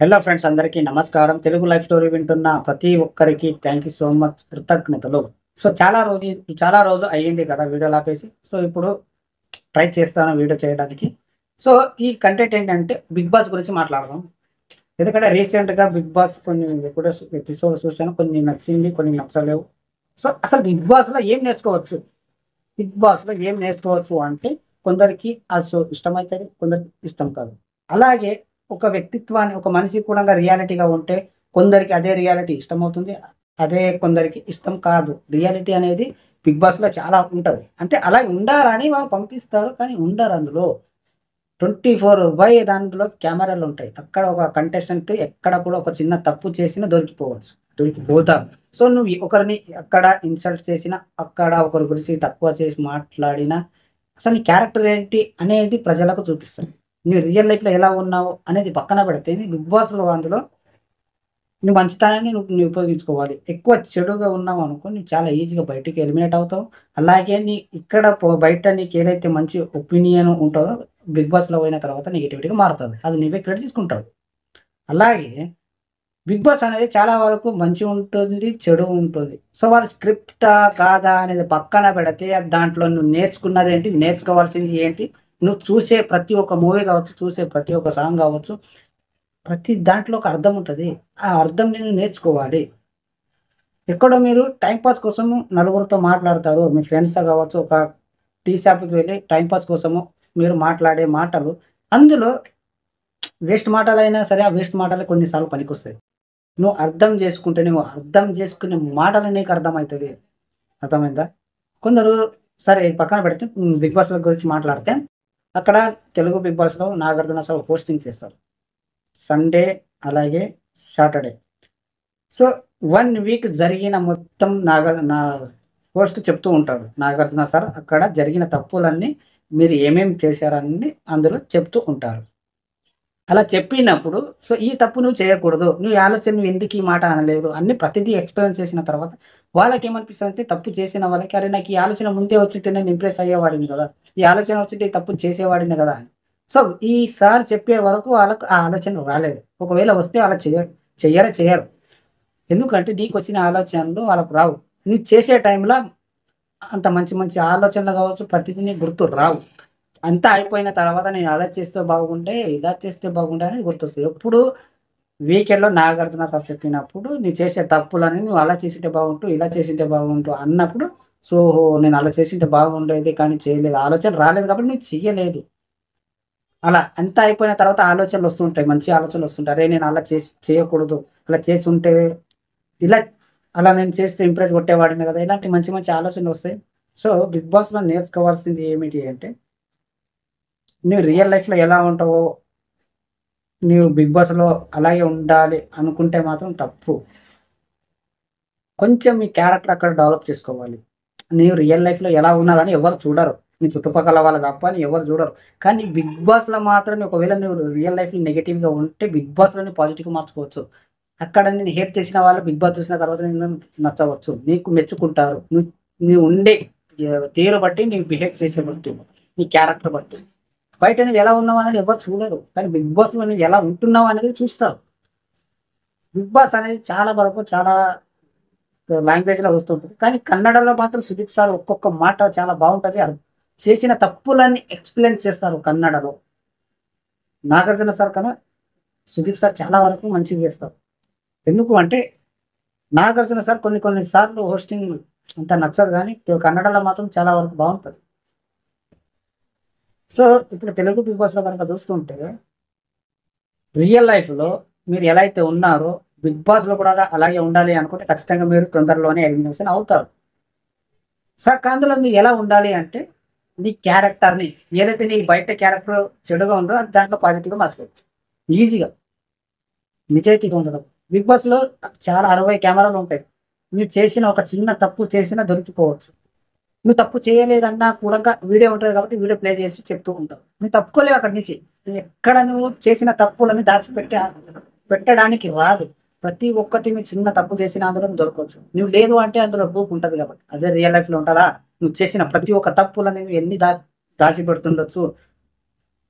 Hello friends, అందరికీ నమస్కారం. Telugu life story వింటున్న ప్రతి ఒక్కరికి థ్యాంక్ యూ సో మచ్, కృతజ్ఞతలు. సో చాలా రోజు అయ్యింది కదా వీడియోలు ఆపేసి. సో ఇప్పుడు ట్రై చేస్తాను వీడియో చేయడానికి. సో ఈ కంటెంట్ ఏంటంటే బిగ్ బాస్ గురించి మాట్లాడదాం. ఎందుకంటే రీసెంట్గా బిగ్ బాస్ కొన్ని ఎపిసోడ్స్ చూసాను, కొన్ని నచ్చింది, కొన్ని నచ్చలేవు. సో అసలు బిగ్ బాస్లో ఏం నేర్చుకోవచ్చు? బిగ్ బాస్లో ఏం నేర్చుకోవచ్చు అంటే, కొందరికి ఆ షో ఇష్టమవుతుంది, కొందరికి ఇష్టం కాదు. అలాగే ఒక వ్యక్తిత్వాన్ని, ఒక మనిషి కూడా రియాలిటీగా ఉంటే కొందరికి అదే రియాలిటీ ఇష్టమవుతుంది, అదే కొందరికి ఇష్టం కాదు. రియాలిటీ అనేది బిగ్ బాస్లో చాలా ఉంటుంది. అంటే అలా ఉండాలని వాళ్ళు పంపిస్తారు, కానీ ఉండరు అందులో. 24 దాంట్లో కెమెరాలు ఉంటాయి. అక్కడ ఒక కంటెస్టెంట్ ఎక్కడ కూడా ఒక చిన్న తప్పు చేసినా దొరికిపోవచ్చు, దొరికిపోతారు. సో నువ్వు ఒకరిని అక్కడ ఇన్సల్ట్ చేసినా, అక్కడ ఒకరి గురించి తక్కువ చేసి మాట్లాడినా, అసలు నీ క్యారెక్టర్ ఏంటి అనేది ప్రజలకు చూపిస్తుంది. నీ రియల్ లైఫ్లో ఎలా ఉన్నావు అనేది పక్కన పెడితే, నీ బిగ్ బాస్లో అందులో నీ మంచితనాన్ని నువ్వు ఉపయోగించుకోవాలి. ఎక్కువ చెడుగా ఉన్నావు అనుకో, నువ్వు చాలా ఈజీగా బయటికి ఎలిమినేట్ అవుతావు. అలాగే నీ ఇక్కడ బయట నీకు ఏదైతే మంచి ఒపీనియన్ ఉంటుందో, బిగ్ బాస్‌లో పోయిన తర్వాత నెగటివిటీగా మారుతది. అది నువ్వే క్రెడిట్ తీసుకుంటావు. అలాగే బిగ్ బాస్ అనేది చాలా వరకు మంచి ఉంటుంది, చెడు ఉంటుంది. సో వాళ్ళ స్క్రిప్టా? కాదా? అనేది పక్కన పెడితే, దాంట్లో నువ్వు నేర్చుకున్నదేంటి? నేర్చుకోవాల్సింది ఏంటి? నువ్వు చూసే ప్రతి ఒక్క మూవీ కావచ్చు, చూసే ప్రతి ఒక్క సాంగ్ కావచ్చు, ప్రతి దాంట్లో ఒక అర్థం ఉంటది. ఆ అర్థం నేను నేర్చుకోవాలి. ఎక్కడో మీరు టైమ్ పాస్ కోసము నలుగురితో మాట్లాడతారు. మీ ఫ్రెండ్స్‌తో కావచ్చు, ఒక టీ షాప్‌కి వెళ్లి టైమ్ పాస్ కోసము మీరు మాట్లాడే మాటలు, అందులో వేస్ట్ మాటలైనా సరే, ఆ వేస్ట్ మాటలే కొన్ని సార్లు పనికొస్తాయి. నువ్వు అర్థం చేసుకుంటే, నువ్వు అర్థం చేసుకునే మాటలు నీకు అర్థమైతది. అర్థమైందా? కొందరు, సరే ఇది పక్కన పెడితే, బిగ్ బాస్‌ల గురించి మాట్లాడితే, అక్కడ తెలుగు బిగ్ బాస్‌లో నాగార్జున సార్ హోస్టింగ్ చేస్తారు. సండే, అలాగే సాటర్‌డే. సో 1 వీక్ జరిగిన మొత్తం నా హోస్ట్ చెప్తూ ఉంటాడు. నాగార్జున సార్ అక్కడ జరిగిన తప్పులన్నీ, మీరు ఏమేమి చేశారని అందులో చెప్తూ ఉంటారు. అలా చెప్పినప్పుడు, సో ఈ తప్పు నువ్వు చేయకూడదు, నీ ఆలోచన నువ్వు ఎందుకు ఈ మాట అనలేదు అని ప్రతిదీ ఎక్స్‌ప్లెయిన్ చేసిన తర్వాత, వాళ్ళకేమనిపిస్తదంటే, తప్పు చేసిన వాళ్ళకి, అరె నాకు ఈ ఆలోచన ముందే వచ్చుంటే నేను ఇంప్రెస్ అయ్యేవాడిని కదా! ఈ ఆలోచన వచ్చుంటే ఈ తప్పు చేసేవాడిని కదా! అని. సో ఈ సార్ చెప్పే వరకు వాళ్ళకి ఆ ఆలోచన రాలేదు. ఒకవేళ వస్తే అలా చెయ్యరు. ఎందుకంటే నీకొచ్చిన ఆలోచనలు వాళ్ళకి రావు. నువ్వు చేసే టైంలో అంత మంచి మంచి ఆలోచనలు కావచ్చు, ప్రతిదీ నీకు గుర్తు రావు. అంతా అయిపోయిన తర్వాత నేను అలా చేస్తే బాగుండే, ఇలా చేస్తే బాగుండే అనేది గుర్తొస్తది. ఎప్పుడు వీకెండ్‌లో నాగార్జున సార్ చెప్పినప్పుడు, నువ్వు చేసే తప్పులని నువ్వు అలా చేసుంటే బాగుండు, ఇలా చేసుంటే బాగుండు అన్నప్పుడు, సో ఓహో! నేను అలా చేసుంటే బాగుండేది కానీ చేయలేదు. ఆలోచన రాలేదు కాబట్టి నువ్వు చెయ్యలేదు. అలా అంతా అయిపోయిన తర్వాత ఆలోచనలొస్తుంటాయి. మంచి ఆలోచనలొస్తుంటాయి. అరే! నేను అలా చేయకూడదు. అలా చేసుంటే ఇలా, అలా నేను చేస్తే ఇంప్రెస్ కొట్టేవాడిని కదా! ఇలాంటి మంచి మంచి ఆలోచనలొస్తాయి. సో, బిగ్ బాస్‌లో నేర్చుకోవాల్సింది ఏమిటి అంటే, నువ్వు రియల్ లైఫ్‌లో ఎలా ఉంటావో, నీవు బిగ్ బాస్‌లో అలాగే ఉండాలి అనుకుంటే మాత్రం తప్పు. కొంచెం మీ క్యారెక్టర్ అక్కడ డెవలప్ చేసుకోవాలి. నీవు రియల్ లైఫ్‌లో ఎలా ఉన్నావని ఎవరు చూడరు. నీ చుట్టుపక్కల వాళ్ళు తప్ప అని ఎవరు చూడరు. కానీ బిగ్ బాస్‌లో మాత్రం ఒకవేళ నువ్వు రియల్ లైఫ్‌లో నెగెటివ్‌గా ఉంటే, బిగ్ బాస్‌లోని పాజిటివ్‌గా మార్చుకోవచ్చు. అక్కడ నిన్ను హేట్ చేసిన వాళ్ళు బిగ్ బాస్ చూసిన తర్వాత నిన్ను నచ్చవచ్చు. నీకు మెచ్చుకుంటారు. నువ్వు ఉండే తీరు బట్టి, నీవు బిహేవ్ చేసే బట్టి, నీ క్యారెక్టర్ బట్టి. బయట నువ్వు ఎలా ఉన్నావు అనేది ఎవరు చూడరు. కానీ బిగ్ బాస్‌లో నువ్వు ఎలా ఉంటున్నావు అనేది చూస్తారు. బిగ్ బాస్ అనేది చాలా వరకు చాలా లాంగ్వేజ్‌లో వస్తుంటది. కానీ కన్నడలో మాత్రం సుదీప్ సార్ ఒక్కొక్క మాట చాలా బావుంటది. చేసిన తప్పులన్నీ ఎక్స్‌ప్లెయిన్ చేస్తారు కన్నడలో. నాగార్జున సార్ కన్నా సుదీప్ సార్ చాలా వరకు మంచిగా చేస్తారు. ఎందుకు అంటే, నాగార్జున సార్ కొన్ని కొన్ని సార్లు హోస్టింగ్ అంత నచ్చదు గానీ, కన్నడలో మాత్రం చాలా వరకు బావుంటది. సో, ఇప్పుడు తెలుగు బిగ్ బాస్‌లో గనక చూస్తుంటే, రియల్ లైఫ్‌లో మీరు ఎలా అయితే ఉన్నారో, బిగ్ బాస్‌లో కూడా అలాగే ఉండాలి అనుకుంటే, ఖచ్చితంగా మీరు తొందరలోనే ఎలిమినేషన్ అవుతారు. సో, అందులో మీరు ఎలా ఉండాలి అంటే, నీ క్యారెక్టర్‌ని, ఏదైతే నీ బయట క్యారెక్టర్ చెడుగా ఉందో, అది దాంట్లో పాజిటివ్‌గా మార్చుకోవచ్చు. ఈజీగా. నిజాయితీగా ఉండడం. బిగ్ బాస్‌లో చాలా 60 కెమెరాలుంటాయి. మీరు చేసిన ఒక చిన్న తప్పు చేసినా దొరికిపోవచ్చు. నువ్వు తప్పు చేయలేదన్నా కూడంగా వీడియో ఉంటది కాబట్టి, వీడియో ప్లే చేసి చెప్తూ ఉంటావు. నువ్వు తప్పుకోలేవు అక్కడి నుంచి. ఎక్కడ నువ్వు చేసిన తప్పులని పెట్టడానికి రాదు. ప్రతి ఒక్కటి నువ్వు చిన్న తప్పు చేసినా అందులో నువ్వు దొరకవచ్చు. నువ్వు లేదు అంటే అందులో ప్రూఫ్ ఉంటది కాబట్టి. అదే రియల్ లైఫ్‌లో ఉంటదా? నువ్వు చేసిన ప్రతి ఒక్క తప్పులని నువ్వు ఎన్ని దాచిపెడుతుండొచ్చు.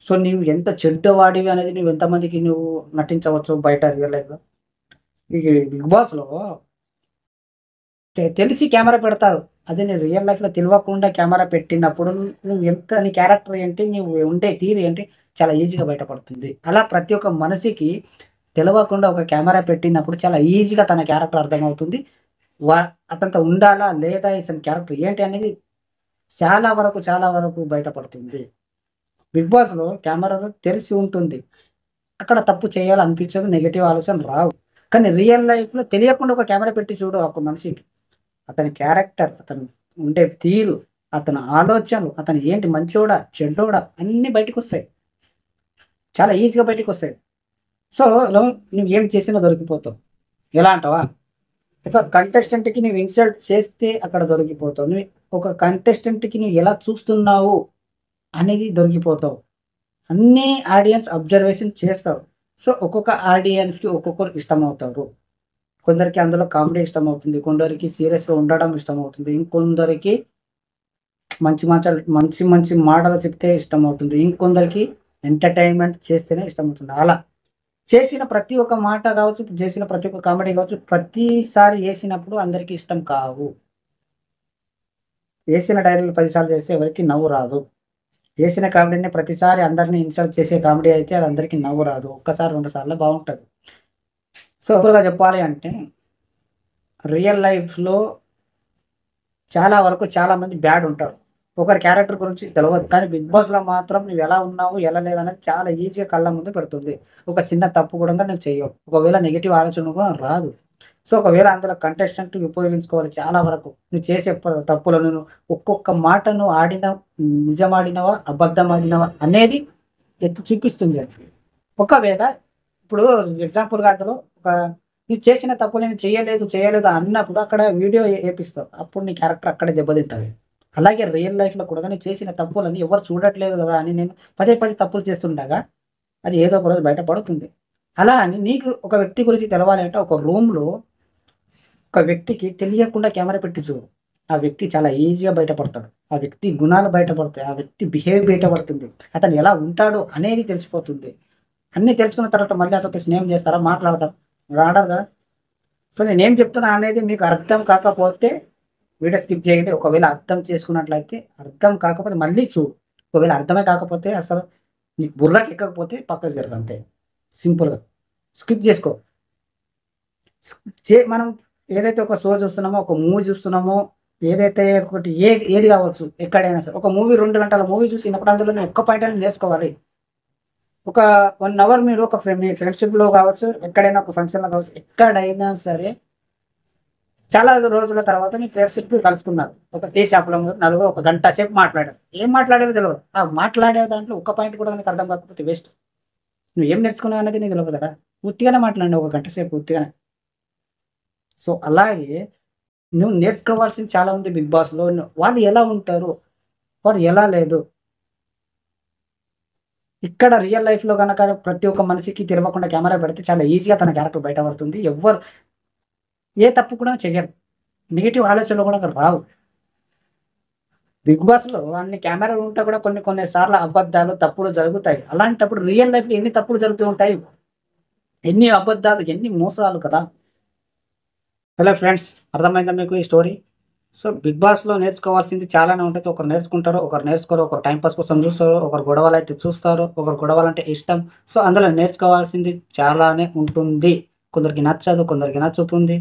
సో నువ్వు ఎంత చెడ్డవాడివి అనేది నువ్వు ఎంతమందికి నువ్వు నటించవచ్చు బయట రియల్ లైఫ్‌లో. ఈ 'బిగ్ బాస్‌లో' తెలిసి కెమెరా పెడతారు. అదే నీ రియల్ లైఫ్‌లో తెలవకుండా కెమెరా పెట్టినప్పుడు నువ్వు ఎంత నీ క్యారెక్టర్ ఏంటి, నువ్వు ఉండే తీరు ఏంటి చాలా ఈజీగా బయటపడుతుంది. అలా ప్రతి ఒక్క మనిషికి తెలవకుండా ఒక కెమెరా పెట్టినప్పుడు చాలా ఈజీగా తన క్యారెక్టర్ అర్థమవుతుంది. వా అతనితో ఉండాలా? లేదా? ఇతని క్యారెక్టర్ ఏంటి అనేది చాలా వరకు బయటపడుతుంది. 'బిగ్ బాస్‌లో' కెమెరాలో తెలిసి ఉంటుంది. అక్కడ తప్పు చేయాలనిపించదు. నెగెటివ్ ఆలోచనలు రావు. కానీ రియల్ లైఫ్‌లో తెలియకుండా ఒక కెమెరా పెట్టి చూడు ఒక మనిషికి. అతని క్యారెక్టర్, అతను ఉండే తీరు, అతని ఆలోచనలు, అతను ఏంటి మంచోడా? చెడ్డోడా? అన్నీ బయటికొస్తాయి. చాలా ఈజీగా బయటికొస్తాయి. సో, నువ్వేం చేసినా దొరికిపోతావు. ఎలా అంటావా? ఒక కంటెస్టెంట్‌కి నువ్వు ఇన్సల్ట్ చేస్తే అక్కడ దొరికిపోతావు. ఒక కంటెస్టెంట్‌కి నువ్వు ఎలా చూస్తున్నావు అనేది దొరికిపోతావు. అన్నీ ఆడియన్స్ అబ్జర్వేషన్ చేస్తారు. సో, ఒక్కొక్క ఆడియన్స్‌కి ఒక్కొక్కరు ఇష్టమవుతారు. కొందరికి అందులో కామెడీ ఇష్టమవుతుంది. కొందరికి సీరియస్‌గా ఉండడం ఇష్టమవుతుంది. ఇంకొందరికి మంచి మాటలు చెప్తే ఇష్టమవుతుంది. ఇంకొందరికి ఎంటర్‌టైన్‌మెంట్ చేస్తేనే ఇష్టమవుతుంది. అలా చేసిన ప్రతి ఒక్క మాట కావచ్చు, చేసిన ప్రతి ఒక్క కామెడీ కావచ్చు, ప్రతిసారి ఏసినప్పుడు అందరికి ఇష్టం కావు. ఏసిన డైలాగులు 10 సార్లు చేస్తే ఎవరికీ నవ్వు రాదు. ఏసిన కామెడీని ప్రతిసారి అందరిని ఇన్సల్ట్ చేసే కామెడీ అయితే అది అందరికి నవ్వు రాదు. ఒక్కసారి, 2 సార్లే బావుంటది. సో, సింపుల్‌గా చెప్పాలి అంటే రియల్ లైఫ్‌లో చాలా వరకు చాలామంది బ్యాడ్ ఉంటారు. ఒకరి క్యారెక్టర్ గురించి తెలవదు. కానీ 'బిగ్ బాస్‌లో' మాత్రం నువ్వెలా ఉన్నావు, ఎలా లేదనేది చాలా ఈజీగా కళ్ళ ముందు పెడుతుంది. ఒక చిన్న తప్పు కూడా నువ్వు చెయ్యవు. ఒకవేళ నెగెటివ్ ఆలోచన కూడా రాదు. సో, ఒకవేళ అందులో కంటెస్టెంట్ ఉపయోగించుకోవాలి చాలా వరకు. నువ్వు చేసే తప్పులను ఒక్కొక్క మాటను నిజమాడినవా, అబద్ధమాడినవా అనేది ఎత్తి చూపిస్తుంది అది. ఒకవేళ ఇప్పుడు ఎగ్జాంపుల్‌గా అందులో ఒక నువ్వు చేసిన తప్పు నేను చేయలేదు అన్నప్పుడు అక్కడ వీడియో ఏపిస్తావు. అప్పుడు నీ క్యారెక్టర్ అక్కడే దెబ్బతింటది. అలాగే రియల్ లైఫ్‌లో కూడా నేను చేసిన తప్పులని ఎవరు చూడట్లేదు గదా! అని నేను పదే తప్పులు చేస్తుండగా అది ఏదో ఒక రోజు బయట పడుతుంది. అలా అని నీకు ఒక వ్యక్తి గురించి తెలవాలి అంటే ఒక రూమ్‌లో ఒక వ్యక్తికి తెలియకుండా కెమెరా పెట్టి చూడు. ఆ వ్యక్తి చాలా ఈజీగా బయటపడతాడు. ఆ వ్యక్తి గుణాలు బయటపడతాయి. ఆ వ్యక్తి బయటపడుతుంది. అతను ఎలా ఉంటాడు అనేది తెలిసిపోతుంది. అన్నీ తెలుసుకున్న తర్వాత మళ్ళీ అతనితో స్నేహం చేస్తారా? మాట్లాడతారా? రాడరు కదా! సో, నేనేం చెప్తున్నా అనేది మీకు అర్థం కాకపోతే వీడియో స్కిప్ చేయండి. ఒకవేళ అర్థం చేసుకున్నట్లయితే అర్థం కాకపోతే మళ్ళీ చూడు. ఒకవేళ అర్థమే కాకపోతే అసలు నీకు బుర్రకి ఎక్కకపోతే పక్కకు జరుగు అంతే. సింపుల్‌గా. స్కిప్ చేసుకో. మనం ఏదైతే ఒక షో చూస్తున్నామో, ఒక మూవీ చూస్తున్నామో, ఏదైతే ఒకటి ఏది కావచ్చు ఎక్కడైనా సరే. ఒక మూవీ 2 గంటల మూవీ చూసినప్పుడు అందులో నువ్వు ఒక్క పాయింట్ అయినా నేర్చుకోవాలి. ఒక 1 అవర్ మీరు ఒక మీ ఫ్రెండ్‌షిప్‌లో కావచ్చు, ఎక్కడైనా ఒక ఫంక్షన్‌లో కావచ్చు, ఎక్కడైనా సరే చాలా రోజుల తర్వాత మీ ఫ్రెండ్షిప్ కలుసుకున్నారు. ఒక టీ షాప్‌లో నలుగురు ఒక గంట సేపు మాట్లాడారు. ఏం మాట్లాడారో తెలవదు. ఆ మాట్లాడే దాంట్లో ఒక్క పాయింట్ కూడా నీకు అర్థం కాకపోతే వేస్ట్. నువ్వేం నేర్చుకున్నావు అనేది నీకు తెలవదు కదా! ఉత్తిగానే మాట్లాడండి ఒక గంట సేపు ఉత్తిగానే. సో, అలాగే నువ్వు నేర్చుకోవాల్సింది చాలా ఉంది 'బిగ్ బాస్‌లో'. వాళ్ళు ఎలా ఉంటారు? వారు ఎలా లేదు? ఇక్కడ రియల్ లైఫ్‌లో గనక ప్రతి ఒక్క మనిషికి తెలవకుండా కెమెరా పెడితే చాలా ఈజీగా తన క్యారెక్టర్ బయట పడుతుంది. ఏ తప్పు కూడా చెయ్యరు. నెగెటివ్ ఆలోచనలు కూడా రావు. 'బిగ్ బాస్‌లో' అన్ని కెమెరాలు ఉంటే కూడా కొన్ని సార్లు అబద్ధాలు, తప్పులు జరుగుతాయి. అలాంటప్పుడు రియల్ లైఫ్‌లో ఎన్ని తప్పులు జరుగుతూ ఉంటాయి. ఎన్ని అబద్ధాలు, ఎన్ని మోసాలు కదా! హలో ఫ్రెండ్స్, అర్థమైందా మీకు ఈ స్టోరీ? సో, 'బిగ్ బాస్‌లో' నేర్చుకోవాల్సింది చాలానే ఉంటది. ఒకరు నేర్చుకుంటారు, ఒకరు నేర్చుకోరు. ఒకరు టైమ్ పాస్ కోసం చూస్తారు, ఒకరు గొడవలైతే చూస్తారు, ఒకరు గొడవలంటే ఇష్టం. సో, అందులో నేర్చుకోవాల్సింది చాలానే ఉంటుంది. కొందరికి నచ్చదు, కొందరికి నచ్చుతుంది.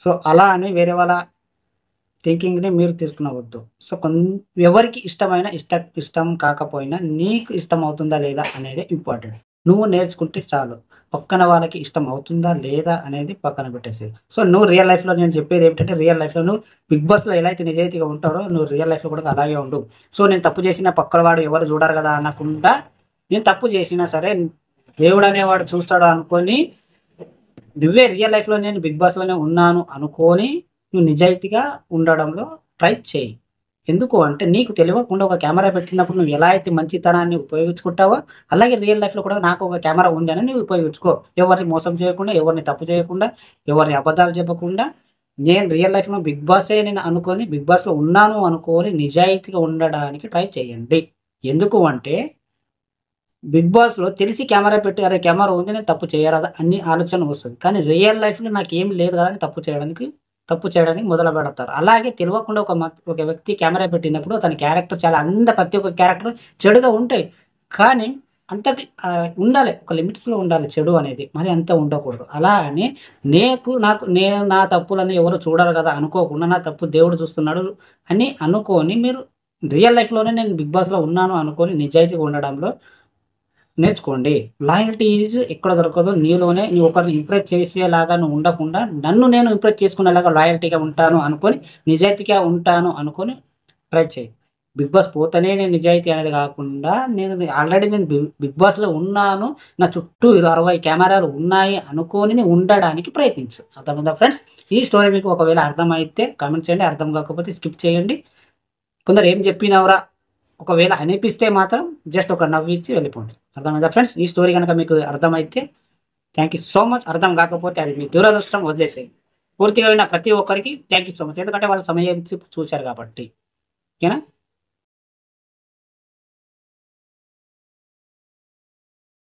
సో, అలా అని వేరే వాళ్ళ థింకింగ్‌ని మీరు తీసుకునవద్దు. సో, ఎవరికి ఇష్టమైన ఇష్టం కాకపోయినా నీకు ఇష్టం అవుతుందా లేదా అనేది ఇంపార్టెంట్. నువ్వు నేర్చుకుంటే చాలు. పక్కన వాళ్ళకి ఇష్టం అవుతుందా లేదా అనేది పక్కన పెట్టేసేయి. సో, నువ్వు రియల్ లైఫ్‌లో నేను చెప్పేదేంటంటే రియల్ లైఫ్‌లో నువ్వు 'బిగ్ బాస్‌లో' ఎలా అయితే నిజాయితీగా ఉంటారో నువ్వు రియల్ లైఫ్‌లో కూడా అలాగే ఉండు. సో, నేను తప్పు చేసినా పక్కన వాడు ఎవరు చూడరు కదా అనకుండా నేను తప్పు చేసినా సరే దేవుడనేవాడు చూస్తాడు అనుకోని నువ్వే రియల్ లైఫ్‌లో నేను 'బిగ్ బాస్‌లోనే ఉన్నాను' అనుకోని నువ్వు నిజాయితీగా ఉండడంలో ట్రై చెయి. ఎందుకు అంటే నీకు తెలవకుండా ఒక కెమెరా పెట్టినప్పుడు నువ్వు ఎలా అయితే మంచితనాన్ని ఉపయోగించుకుంటావో, అలాగే రియల్ లైఫ్‌లో కూడా నాకు ఒక కెమెరా ఉంది అని నువ్వు ఉపయోగించుకో. ఎవరిని మోసం చేయకుండా, ఎవరిని తప్పు చేయకుండా, ఎవరిని అబద్ధాలు చెప్పకుండా, నేను రియల్ లైఫ్‌లో 'బిగ్ బాసే' నేను అనుకోని 'బిగ్ బాస్‌లో' ఉన్నాను అనుకోని నిజాయితీగా ఉండడానికి ట్రై చేయండి. ఎందుకు అంటే బిగ్ బాస్‌లో తెలిసి కెమెరా పెట్టి అరే! కెమెరా ఉంది నేను తప్పు చేయరాదా అని ఆలోచన వస్తది. కానీ రియల్ లైఫ్‌లో నాకేం లేదు కదా! అని తప్పు చేయడానికి మొదలుపెడతారు. అలాగే తెలవకుండా ఒక వ్యక్తి కెమెరా పెట్టినప్పుడు తన క్యారెక్టర్ చాలా ప్రతి ఒక్క క్యారెక్టర్ చెడుగా ఉంటాయి. కానీ ఉండాలి. ఒక లిమిట్స్‌లో ఉండాలి చెడు అనేది. మరి అంత ఉండకూడదు. అలా అని నేను నా తప్పులని ఎవరు చూడరు కదా! అనుకోకుండా నా తప్పు దేవుడు చూస్తున్నాడు అని అనుకోని మీరు రియల్ లైఫ్‌లోనే నేను బిగ్ బాస్‌లో ఉన్నాను అనుకోని నిజాయితీగా ఉండడంలో నేర్చుకోండి. లాయల్టీ ఈజ్ ఎక్కడ దొరకదు. నీవు ఒకరిని ఇంప్రెస్ చేసేలాగా నువ్వు ఉండకుండా, నన్ను నేను ఇంప్రెస్ చేసుకునేలాగా లాయల్టీగా ఉంటాను అనుకోని, నిజాయితీగా ఉంటాను అనుకోని ట్రై చెయి. బిగ్ బాస్ పోతేనే నేను నిజాయితీ అనేది కాకుండా, ఆల్రెడీ నేను బిగ్ బాస్‌లో ఉన్నాను. నా చుట్టూ 60 కెమెరాలు ఉన్నాయి అనుకోని ఉండడానికి ప్రయత్నించు. అర్థమైందా ఫ్రెండ్స్? ఈ స్టోరీ మీకు ఒకవేళ అర్థమైతే కామెంట్ చేయండి. అర్థం కాకపోతే స్కిప్ చేయండి. కొందరు ఏం చెప్పినవురా ఒకవేళ అనిపిస్తే మాత్రం జస్ట్ ఒక నవ్విచ్చి వెళ్ళిపోండి. అర్థమైందా ఫ్రెండ్స్? ఈ స్టోరీ గనక మీకు అర్థమైతే థ్యాంక్ యూ సో మచ్. అర్థం కాకపోతే అది మీ దురదృష్టం వదిలేసేయండి. పూర్తిగా విన్న ప్రతి ఒక్కరికి థ్యాంక్ యూ సో మచ్. ఎందుకంటే వాళ్ళు సమయం చూసారు కాబట్టి. ఓకేనా?